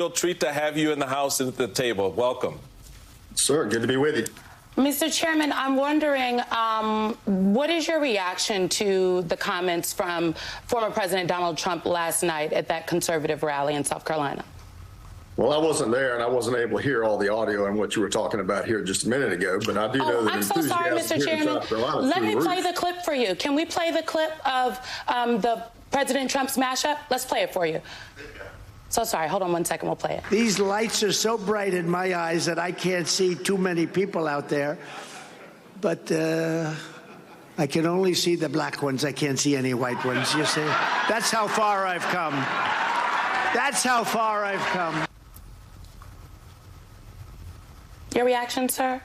Real treat to have you in the House and at the table. Welcome. Sir, good to be with you. Mr. Chairman, I'm wondering, what is your reaction to the comments from former President Donald Trump last night at that conservative rally in South Carolina? Well, I wasn't there, and I wasn't able to hear all the audio and what you were talking about here just a minute ago, but I do know that I'm so sorry, Mr. Chairman. Let me play the clip for you. Can we play the clip of the President Trump smash up? Let's play it for you. So sorry. Hold on one second. We'll play it. These lights are so bright in my eyes that I can't see too many people out there. But I can only see the black ones. I can't see any white ones, you see? That's how far I've come. That's how far I've come. Your reaction, sir?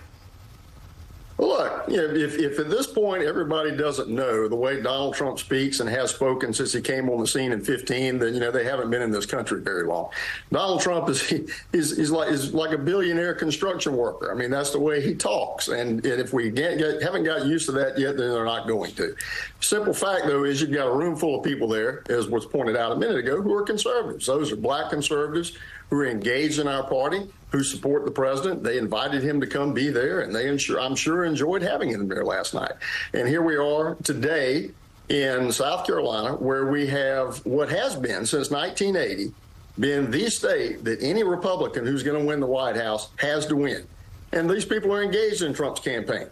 Well, look, if at this point everybody doesn't know the way Donald Trump speaks and has spoken since he came on the scene in 2015, then they haven't been in this country very long. Donald Trump is like a billionaire construction worker. I mean, that's the way he talks, and if we haven't got used to that yet, then they're not going to. Simple fact, though, is you've got a room full of people there, as was pointed out a minute ago, who are conservatives. Those are black conservatives who are engaged in our party, who support the president. They invited him to come be there, and I'm sure enjoyed having him there last night. And here we are today in South Carolina, where we have what has been since 1980 been the state that any Republican who's going to win the White House has to win. And these people are engaged in Trump's campaign.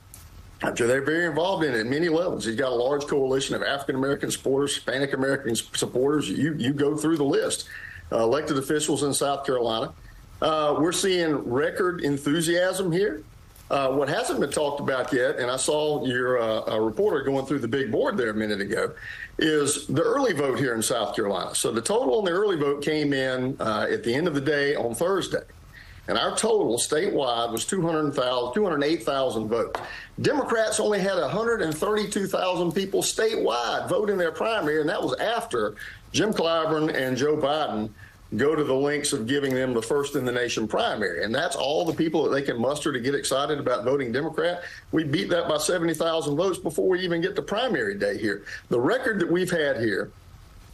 They're very involved in it at many levels. He's got a large coalition of African-American supporters, Hispanic-American supporters. You go through the list. Elected officials in South Carolina. We're seeing record enthusiasm here. What hasn't been talked about yet, and I saw your reporter going through the big board there a minute ago, is the early vote here in South Carolina. So the total on the early vote came in at the end of the day on Thursday. And our total statewide was 208,000 votes. Democrats only had 132,000 people statewide vote in their primary, and that was after Jim Clyburn and Joe Biden go to the lengths of giving them the first in the nation primary. And that's all the people that they can muster to get excited about voting Democrat. We beat that by 70,000 votes before we even get to primary day here. The record that we've had here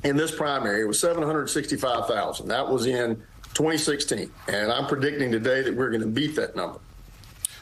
in this primary was 765,000. That was in 2016. And I'm predicting today that we're going to beat that number.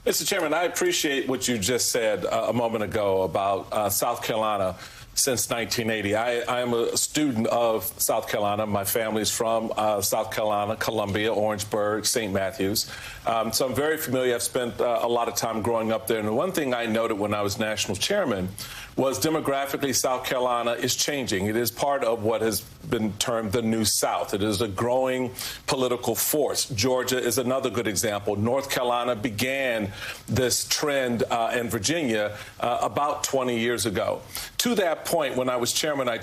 Mr. Chairman, I appreciate what you just said a moment ago about South Carolina. Since 1980. I am a student of South Carolina. My family's from South Carolina, Columbia, Orangeburg, St. Matthews. So I'm very familiar. I've spent a lot of time growing up there. And the one thing I noted when I was national chairman was demographically South Carolina is changing. It is part of what has been termed the New South. It is a growing political force. Georgia is another good example. North Carolina began this trend in Virginia about 20 years ago. To that point, when I was chairman, I